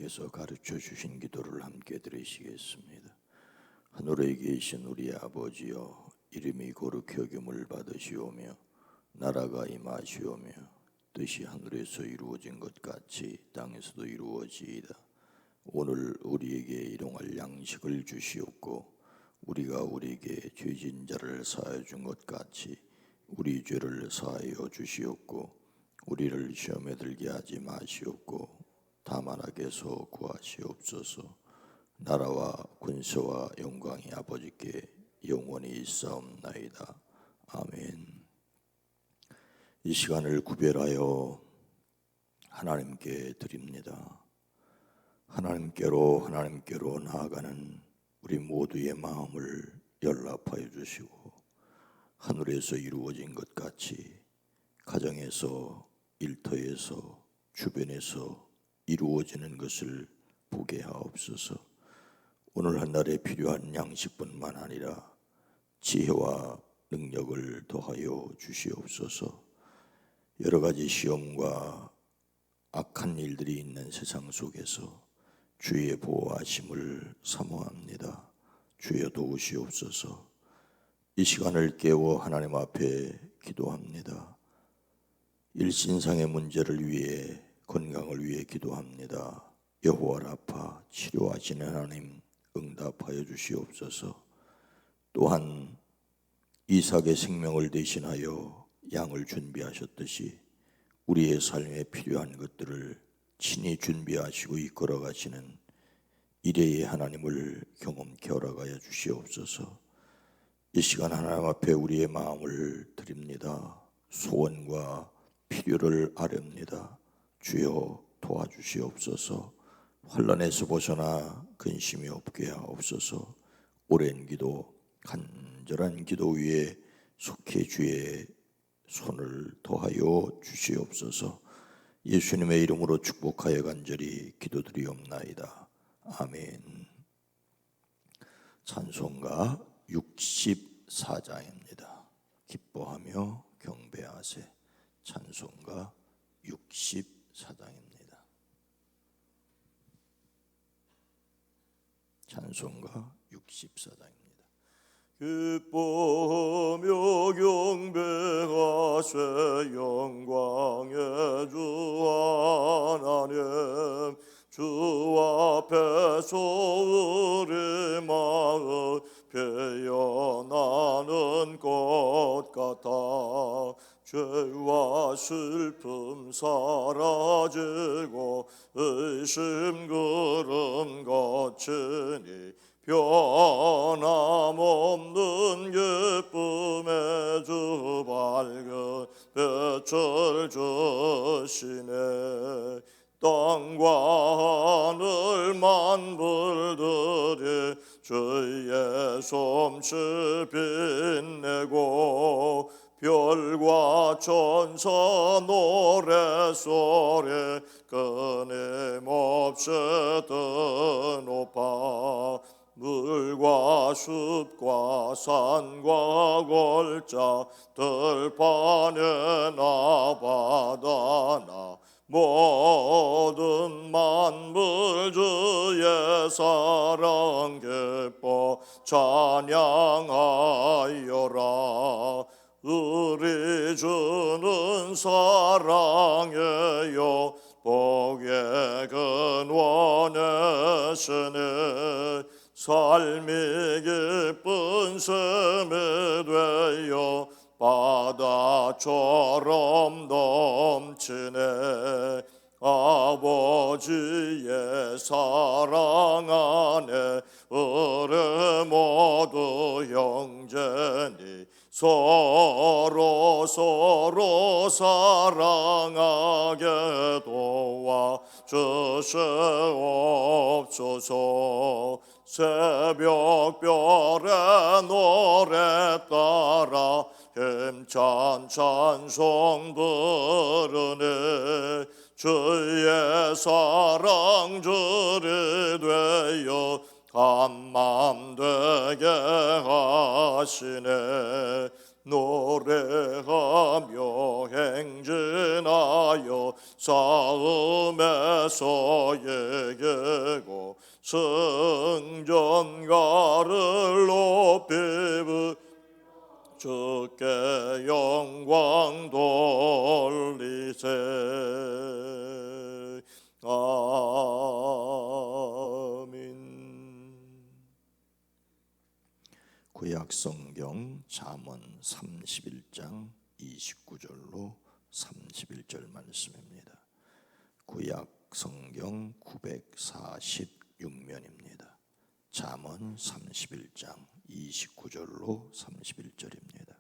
하나님께서 가르쳐 주신 기도를 함께 드리시겠습니다. 하늘에 계신 우리 아버지여, 이름이 거룩히 여김을 받으시오며 나라가 임하시오며 뜻이 하늘에서 이루어진 것 같이 땅에서도 이루어지이다. 오늘 우리에게 일용할 양식을 주시옵고 우리가 우리에게 죄진 자를 사하여 준 것 같이 우리 죄를 사하여 주시옵고 우리를 시험에 들게 하지 마시옵고 다만 악에서 구하시옵소서. 나라와 군사와 영광이 아버지께 영원히 있사옵나이다. 아멘. 이 시간을 구별하여 하나님께 드립니다. 하나님께로 나아가는 우리 모두의 마음을 연락하여 주시고 하늘에서 이루어진 것 같이 가정에서, 일터에서, 주변에서 이루어지는 것을 보게 하옵소서. 오늘 한 날에 필요한 양식뿐만 아니라 지혜와 능력을 더하여 주시옵소서. 여러 가지 시험과 악한 일들이 있는 세상 속에서 주의 보호하심을 사모합니다. 주여 도우시옵소서. 이 시간을 깨워 하나님 앞에 기도합니다. 일신상의 문제를 위해, 건강을 위해 기도합니다. 여호와 라파, 치료하시는 하나님 응답하여 주시옵소서. 또한 이삭의 생명을 대신하여 양을 준비하셨듯이 우리의 삶에 필요한 것들을 친히 준비하시고 이끌어 가시는 이레의 하나님을 경험케 허락하여 주시옵소서. 이 시간 하나님 앞에 우리의 마음을 드립니다. 소원과 필요를 아렵니다. 주여 도와주시옵소서. 환난에서 벗어나 근심이 없게 하옵소서. 오랜 기도, 간절한 기도 위에 속히 주의 손을 더하여 주시옵소서. 예수님의 이름으로 축복하여 간절히 기도드리옵나이다. 아멘. 찬송가 64장입니다. 기뻐하며 경배하세. 찬송가 64장입니다. 찬송가 64장입니다. 기뻐하며 경배하세. 영광의 주 하나님, 주 앞에서 우리 마음 피어나는 꽃 같아 죄와 슬픔 사라지고 의심 그름 거치니 변함없는 기쁨의 주 밝은 빛을 주시네. 땅과 하늘 만물들이 주의 솜씨 빛내고 별과 천사 노래소리 끊임없이 드높아 물과 숲과 산과 골짜 들판이나 바다나 모든 만물 주의 사랑 기뻐 찬양하여라. 우리 주는 사랑이요 복의 근원이시니 삶이 기쁜 샘이 되어 바다처럼 넘치네. 아버지의 사랑 안에 우리 모두 형제니 서로 사랑하게 도와 주시옵소서. 새벽별의 노래 따라 힘찬 찬송 부르네. 주의 사랑 줄이 되어 한맘 되게 하시네. 노래하며 행진하여 싸움에서 예개고 승전가를 높이고 주께 영광 돌리세. 아멘. 구약 성경 잠언 31장 29절로 31절 말씀입니다. 구약 성경 946면입니다. 잠언 31장 29절로 31절입니다.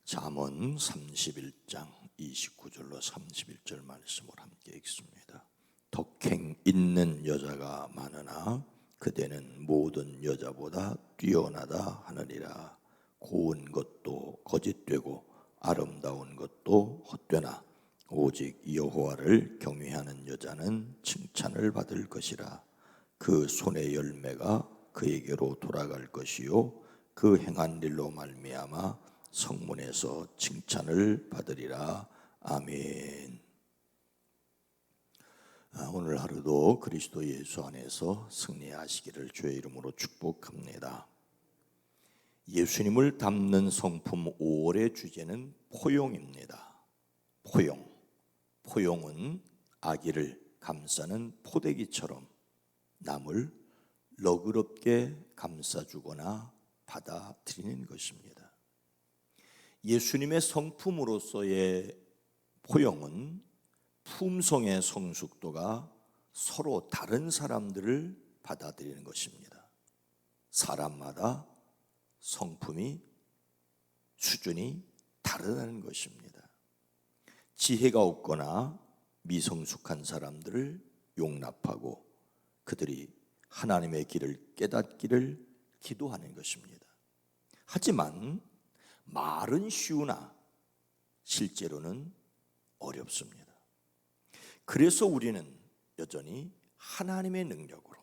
잠언 31장 29절로 31절 말씀을 함께 읽습니다. 덕행 있는 여자가 많으나 그대는 모든 여자보다 뛰어나다 하느니라. 고운 것도 거짓되고 아름다운 것도 헛되나 오직 여호와를 경외하는 여자는 칭찬을 받을 것이라. 그 손의 열매가 그에게로 돌아갈 것이요 그 행한 일로 말미암아 성문에서 칭찬을 받으리라. 아멘. 오늘 하루도 그리스도 예수 안에서 승리하시기를 주의 이름으로 축복합니다. 예수님을 담는 성품 5월의 주제는 포용입니다. 포용은 아기를 감싸는 포대기처럼 남을 너그럽게 감싸주거나 받아들이는 것입니다. 예수님의 성품으로서의 포용은 품성의 성숙도가 서로 다른 사람들을 받아들이는 것입니다. 사람마다 성품이 수준이 다르다는 것입니다. 지혜가 없거나 미성숙한 사람들을 용납하고 그들이 하나님의 길을 깨닫기를 기도하는 것입니다. 하지만 말은 쉬우나 실제로는 어렵습니다. 그래서 우리는 여전히 하나님의 능력으로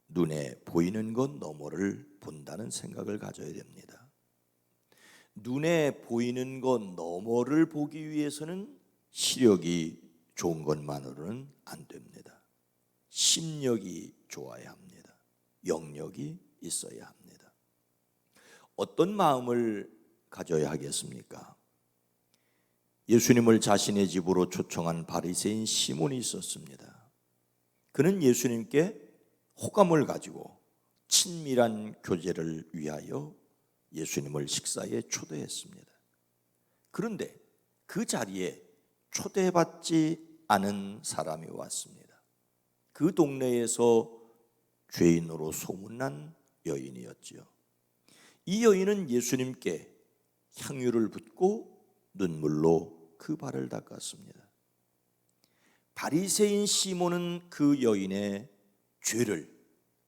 눈에 보이는 것 너머를 본다는 생각을 가져야 됩니다. 눈에 보이는 것 너머를 보기 위해서는 시력이 좋은 것만으로는 안 됩니다. 심력이 좋아야 합니다. 영력이 있어야 합니다. 어떤 마음을 가져야 하겠습니까? 예수님을 자신의 집으로 초청한 바리새인 시몬이 있었습니다. 그는 예수님께 호감을 가지고 친밀한 교제를 위하여 예수님을 식사에 초대했습니다. 그런데 그 자리에 초대받지 않은 사람이 왔습니다. 그 동네에서 죄인으로 소문난 여인이었지요. 이 여인은 예수님께 향유를 붓고 눈물로 그 발을 닦았습니다. 바리새인 시몬은 그 여인의 죄를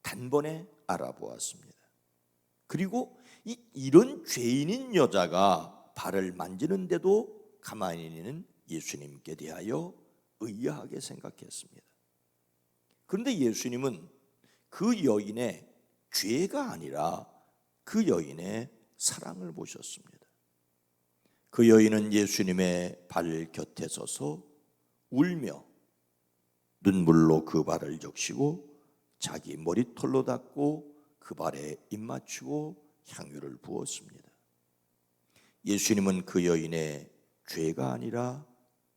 단번에 알아보았습니다. 그리고 이런 죄인인 여자가 발을 만지는데도 가만히 있는 예수님께 대하여 의아하게 생각했습니다. 그런데 예수님은 그 여인의 죄가 아니라 그 여인의 사랑을 보셨습니다. 그 여인은 예수님의 발 곁에 서서 울며 눈물로 그 발을 적시고 자기 머리털로 닦고 그 발에 입 맞추고 향유를 부었습니다. 예수님은 그 여인의 죄가 아니라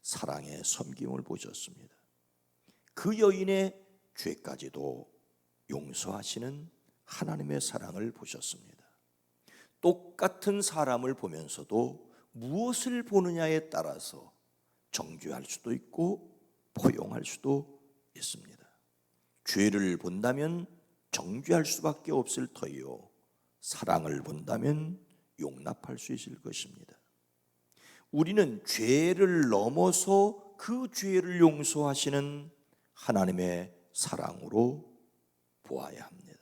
사랑의 섬김을 보셨습니다. 그 여인의 죄까지도 용서하시는 하나님의 사랑을 보셨습니다. 똑같은 사람을 보면서도 무엇을 보느냐에 따라서 정죄할 수도 있고 포용할 수도 있습니다. 죄를 본다면 정죄할 수밖에 없을 터이요 사랑을 본다면 용납할 수 있을 것입니다. 우리는 죄를 넘어서 그 죄를 용서하시는 하나님의 사랑으로 보아야 합니다.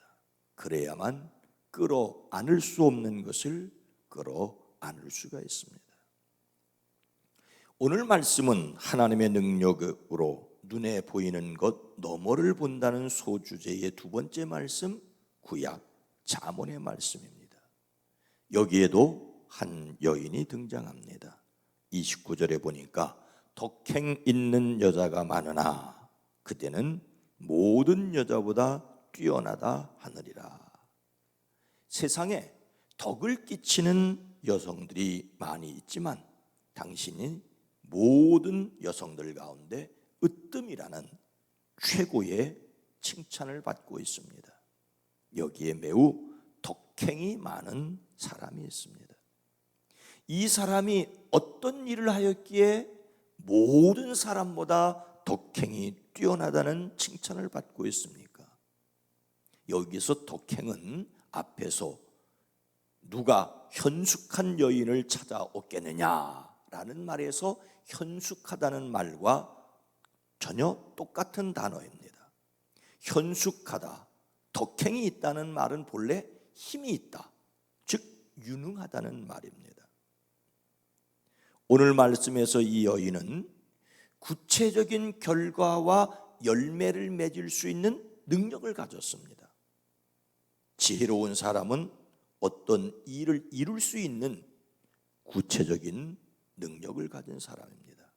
그래야만 끌어안을 수 없는 것을 끌어안을 수가 있습니다. 오늘 말씀은 하나님의 능력으로 눈에 보이는 것 너머를 본다는 소주제의 두 번째 말씀, 구약 잠언의 말씀입니다. 여기에도 한 여인이 등장합니다. 29절에 보니까 덕행 있는 여자가 많으나 그대는 모든 여자보다 뛰어나다 하느니라. 세상에 덕을 끼치는 여성들이 많이 있지만 당신이 모든 여성들 가운데 으뜸이라는 최고의 칭찬을 받고 있습니다. 여기에 매우 덕행이 많은 사람이 있습니다. 이 사람이 어떤 일을 하였기에 모든 사람보다 덕행이 뛰어나다는 칭찬을 받고 있습니까? 여기서 덕행은 앞에서 누가 현숙한 여인을 찾아오겠느냐라는 말에서 현숙하다는 말과 전혀 똑같은 단어입니다. 현숙하다, 덕행이 있다는 말은 본래 힘이 있다, 즉 유능하다는 말입니다. 오늘 말씀에서 이 여인은 구체적인 결과와 열매를 맺을 수 있는 능력을 가졌습니다. 지혜로운 사람은 어떤 일을 이룰 수 있는 구체적인 능력을 가진 사람입니다.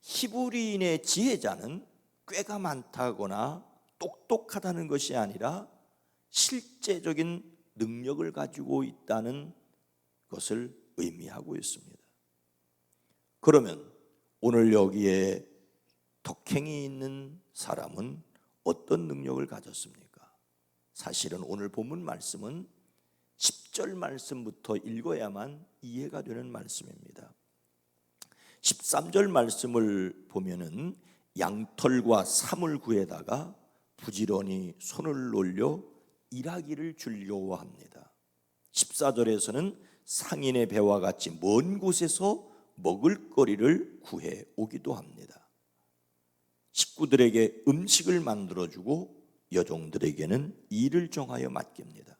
히브리인의 지혜자는 꾀가 많다거나 똑똑하다는 것이 아니라 실제적인 능력을 가지고 있다는 것을 의미하고 있습니다. 그러면 오늘 여기에 덕행이 있는 사람은 어떤 능력을 가졌습니까? 사실은 오늘 본문 말씀은 10절 말씀부터 읽어야만 이해가 되는 말씀입니다. 13절 말씀을 보면은 양털과 사물구에다가 부지런히 손을 놀려 일하기를 즐거워합니다. 14절에서는 상인의 배와 같이 먼 곳에서 먹을거리를 구해 오기도 합니다. 식구들에게 음식을 만들어주고 여종들에게는 일을 정하여 맡깁니다.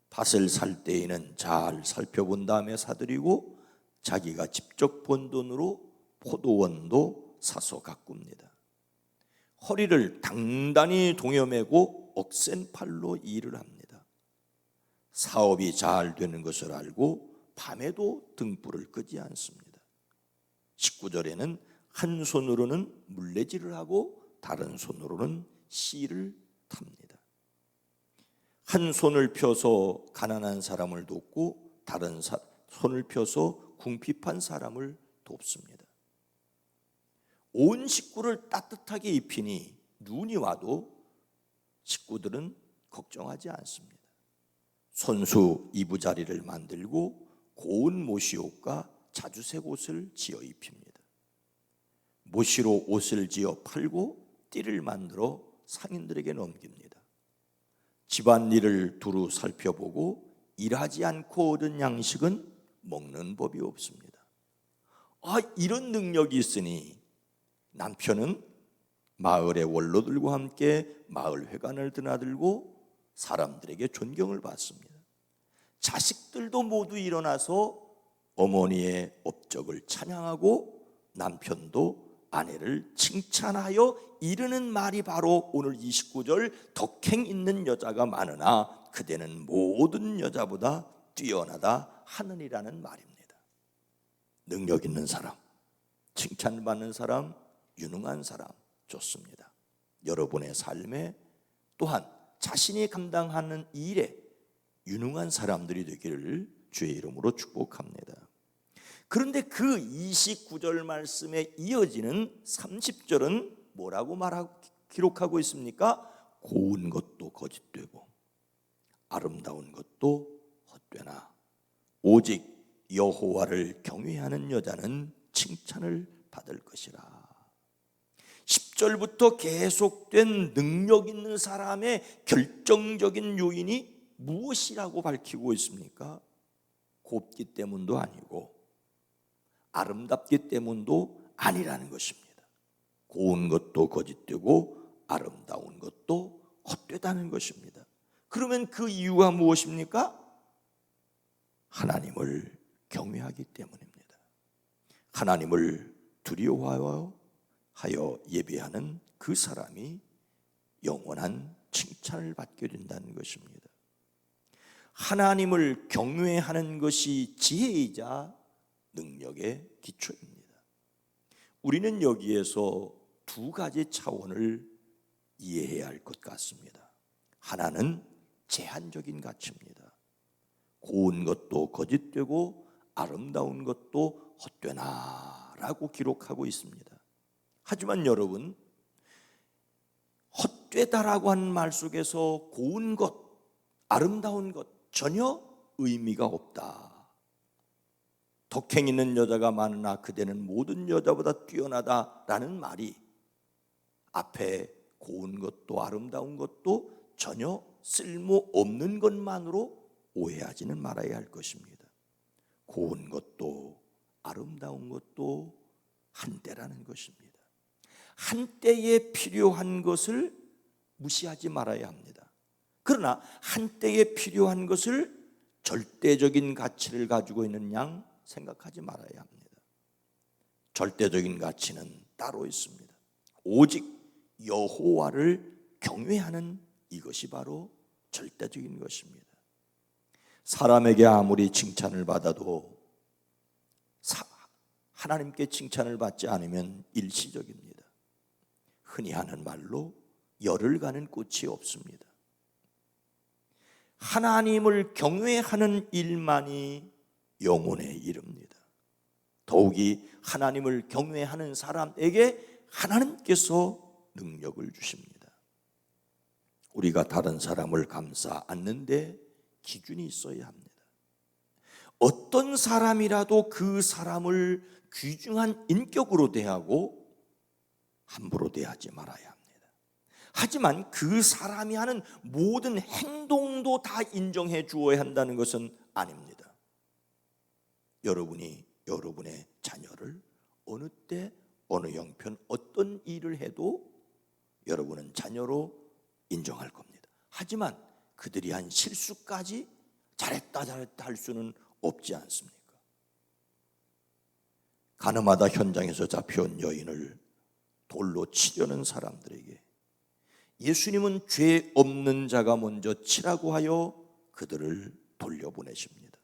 밭을 살 때에는 잘 살펴본 다음에 사들이고 자기가 직접 번 돈으로 포도원도 사서 가꿉니다. 허리를 단단히 동여매고 억센 팔로 일을 합니다. 사업이 잘 되는 것을 알고 밤에도 등불을 끄지 않습니다. 19절에는 한 손으로는 물레질을 하고 다른 손으로는 씨를 탑니다. 한 손을 펴서 가난한 사람을 돕고 다른 손을 펴서 궁핍한 사람을 돕습니다. 온 식구를 따뜻하게 입히니 눈이 와도 식구들은 걱정하지 않습니다. 손수 이부자리를 만들고 고운 모시옷과 자주색 옷을 지어 입힙니다. 모시로 옷을 지어 팔고 띠를 만들어 상인들에게 넘깁니다. 집안일을 두루 살펴보고 일하지 않고 얻은 양식은 먹는 법이 없습니다. 이런 능력이 있으니 남편은 마을의 원로들과 함께 마을 회관을 드나들고 사람들에게 존경을 받습니다. 자식들도 모두 일어나서 어머니의 업적을 찬양하고 남편도 아내를 칭찬하여 이르는 말이 바로 오늘 29절 덕행 있는 여자가 많으나 그대는 모든 여자보다 뛰어나다 하느니라는 말입니다. 능력 있는 사람, 칭찬받는 사람, 유능한 사람 좋습니다. 여러분의 삶에 또한 자신이 감당하는 일에 유능한 사람들이 되기를 주의 이름으로 축복합니다. 그런데 그 29절 말씀에 이어지는 30절은 뭐라고 기록하고 있습니까? 고운 것도 거짓되고 아름다운 것도 헛되나 오직 여호와를 경외하는 여자는 칭찬을 받을 것이라. 10절부터 계속된 능력 있는 사람의 결정적인 요인이 무엇이라고 밝히고 있습니까? 곱기 때문도 아니고 아름답기 때문도 아니라는 것입니다. 고운 것도 거짓되고 아름다운 것도 헛되다는 것입니다. 그러면 그 이유가 무엇입니까? 하나님을 경외하기 때문입니다. 하나님을 두려워하여 예배하는 그 사람이 영원한 칭찬을 받게 된다는 것입니다. 하나님을 경외하는 것이 지혜이자 능력의 기초입니다. 우리는 여기에서 두 가지 차원을 이해해야 할 것 같습니다. 하나는 제한적인 가치입니다. 고운 것도 거짓되고 아름다운 것도 헛되나 라고 기록하고 있습니다. 하지만 여러분, 헛되다라고 하는 말 속에서 고운 것, 아름다운 것 전혀 의미가 없다. 덕행 있는 여자가 많으나 그대는 모든 여자보다 뛰어나다라는 말이 앞에 고운 것도 아름다운 것도 전혀 쓸모없는 것만으로 오해하지는 말아야 할 것입니다. 고운 것도 아름다운 것도 한때라는 것입니다. 한때에 필요한 것을 무시하지 말아야 합니다. 그러나 한때에 필요한 것을 절대적인 가치를 가지고 있는 양 생각하지 말아야 합니다. 절대적인 가치는 따로 있습니다. 오직 여호와를 경외하는 이것이 바로 절대적인 것입니다. 사람에게 아무리 칭찬을 받아도 하나님께 칭찬을 받지 않으면 일시적입니다. 흔히 하는 말로 열을 가는 꽃이 없습니다. 하나님을 경외하는 일만이 영혼에 이릅니다. 더욱이 하나님을 경외하는 사람에게 하나님께서 능력을 주십니다. 우리가 다른 사람을 감싸 안는데 기준이 있어야 합니다. 어떤 사람이라도 그 사람을 귀중한 인격으로 대하고 함부로 대하지 말아야 합니다. 하지만 그 사람이 하는 모든 행동도 다 인정해 주어야 한다는 것은 아닙니다. 여러분이 여러분의 자녀를 어느 때 어느 형편 어떤 일을 해도 여러분은 자녀로 인정할 겁니다. 하지만 그들이 한 실수까지 잘했다 할 수는 없지 않습니까? 가늠하다 현장에서 잡혀온 여인을 돌로 치려는 사람들에게 예수님은 죄 없는 자가 먼저 치라고 하여 그들을 돌려보내십니다.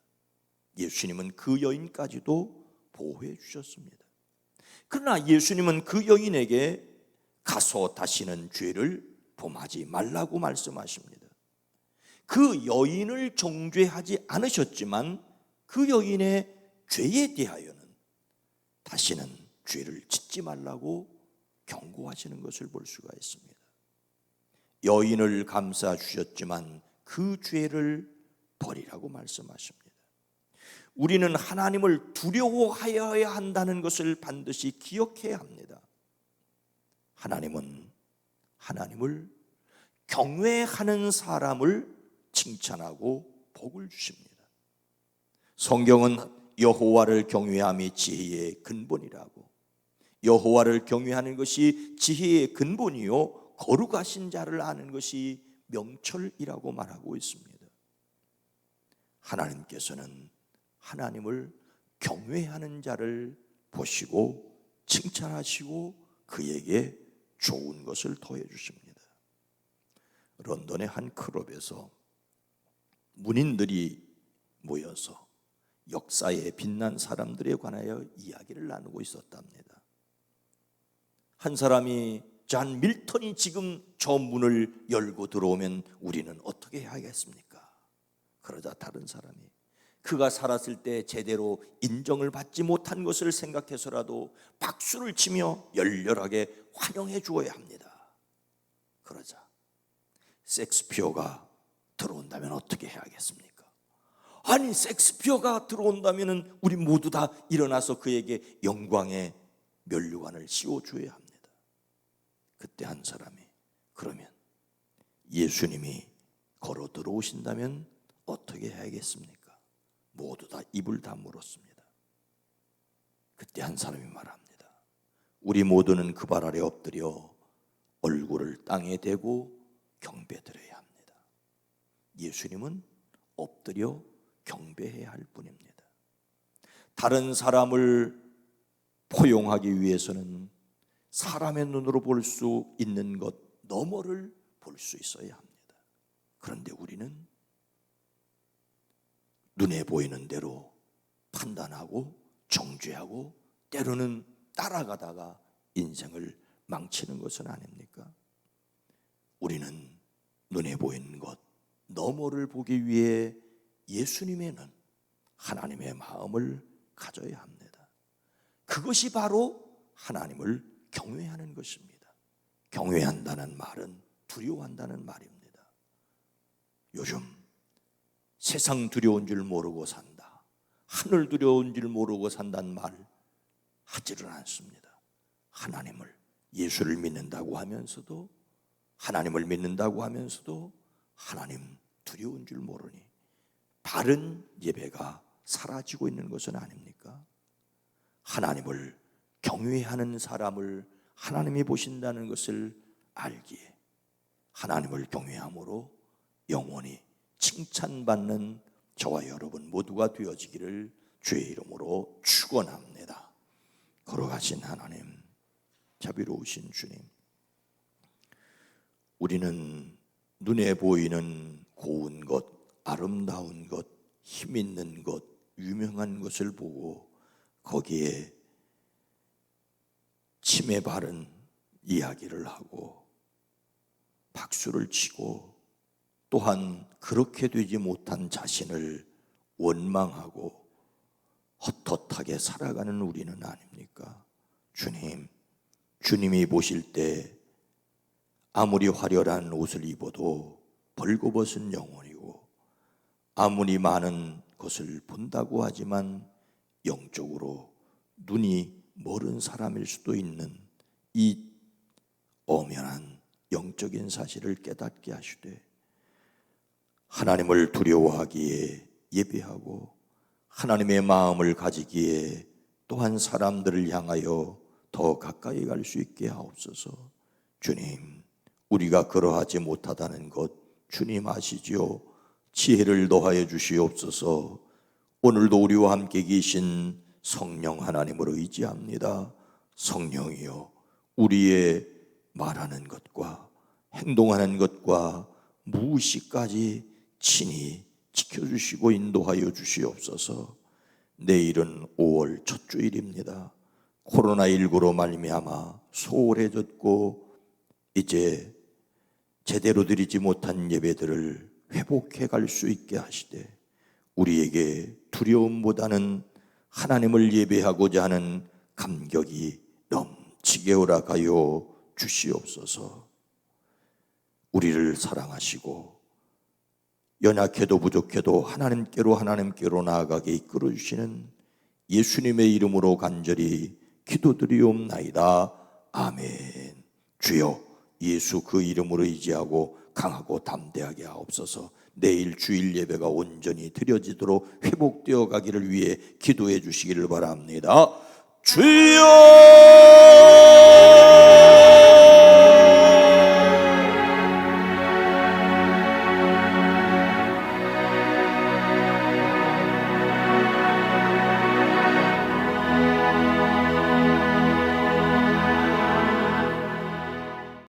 예수님은 그 여인까지도 보호해 주셨습니다. 그러나 예수님은 그 여인에게 가서 다시는 죄를 범하지 말라고 말씀하십니다. 그 여인을 정죄하지 않으셨지만 그 여인의 죄에 대하여는 다시는 죄를 짓지 말라고 경고하시는 것을 볼 수가 있습니다. 여인을 감싸 주셨지만 그 죄를 버리라고 말씀하십니다. 우리는 하나님을 두려워하여야 한다는 것을 반드시 기억해야 합니다. 하나님은 하나님을 경외하는 사람을 칭찬하고 복을 주십니다. 성경은 여호와를 경외함이 지혜의 근본이라고, 여호와를 경외하는 것이 지혜의 근본이요 거룩하신 자를 아는 것이 명철이라고 말하고 있습니다. 하나님께서는 하나님을 경외하는 자를 보시고 칭찬하시고 그에게 좋은 것을 더해 주십니다. 런던의 한 클럽에서 문인들이 모여서 역사에 빛난 사람들에 관하여 이야기를 나누고 있었답니다. 한 사람이 존 밀턴이 지금 저 문을 열고 들어오면 우리는 어떻게 해야겠습니까? 그러자 다른 사람이 그가 살았을 때 제대로 인정을 받지 못한 것을 생각해서라도 박수를 치며 열렬하게 환영해 주어야 합니다. 그러자 섹스피어가 들어온다면 어떻게 해야겠습니까? 아니, 섹스피어가 들어온다면 우리 모두 다 일어나서 그에게 영광의 면류관을 씌워줘야 합니다. 그때 한 사람이 그러면 예수님이 걸어 들어오신다면 어떻게 해야겠습니까? 모두 다 입을 다물었습니다. 그때 한 사람이 말합니다. 우리 모두는 그 발 아래 엎드려 얼굴을 땅에 대고 경배드려야 합니다. 예수님은 엎드려 경배해야 할 뿐입니다. 다른 사람을 포용하기 위해서는 사람의 눈으로 볼 수 있는 것 너머를 볼 수 있어야 합니다. 그런데 우리는 눈에 보이는 대로 판단하고 정죄하고 때로는 따라가다가 인생을 망치는 것은 아닙니까? 우리는 눈에 보이는 것 너머를 보기 위해 예수님의 눈, 하나님의 마음을 가져야 합니다. 그것이 바로 하나님을 경외하는 것입니다. 경외한다는 말은 두려워한다는 말입니다. 요즘 세상 두려운 줄 모르고 산다, 하늘 두려운 줄 모르고 산다는 말 하지를 않습니다. 하나님을, 예수를 믿는다고 하면서도, 하나님을 믿는다고 하면서도 하나님 두려운 줄 모르니 바른 예배가 사라지고 있는 것은 아닙니까? 하나님을 경외하는 사람을 하나님이 보신다는 것을 알기에 하나님을 경외함으로 영원히 칭찬받는 저와 여러분 모두가 되어지기를 주의 이름으로 축원합니다. 걸어가신 하나님, 자비로우신 주님, 우리는 눈에 보이는 고운 것, 아름다운 것, 힘 있는 것, 유명한 것을 보고 거기에 침에 바른 이야기를 하고 박수를 치고 또한 그렇게 되지 못한 자신을 원망하고 헛헛하게 살아가는 우리는 아닙니까? 주님, 주님이 보실 때 아무리 화려한 옷을 입어도 벌거벗은 영혼이고 아무리 많은 것을 본다고 하지만 영적으로 눈이 멀은 사람일 수도 있는 이 엄연한 영적인 사실을 깨닫게 하시되 하나님을 두려워하기에 예배하고 하나님의 마음을 가지기에 또한 사람들을 향하여 더 가까이 갈 수 있게 하옵소서. 주님, 우리가 그러하지 못하다는 것 주님 아시지요? 지혜를 더하여 주시옵소서. 오늘도 우리와 함께 계신 성령 하나님을 의지합니다. 성령이여, 우리의 말하는 것과 행동하는 것과 무의식까지 친히 지켜주시고 인도하여 주시옵소서. 내일은 5월 첫 주일입니다. 코로나19로 말미암아 소홀해졌고 이제 제대로 드리지 못한 예배들을 회복해 갈 수 있게 하시되 우리에게 두려움보다는 하나님을 예배하고자 하는 감격이 넘치게 허락하여 주시옵소서. 우리를 사랑하시고 연약해도 부족해도 하나님께로 나아가게 이끌어 주시는 예수님의 이름으로 간절히 기도드리옵나이다. 아멘. 주여, 예수 그 이름으로 의지하고 강하고 담대하게 하옵소서. 내일 주일 예배가 온전히 드려지도록 회복되어 가기를 위해 기도해 주시기를 바랍니다. 주여!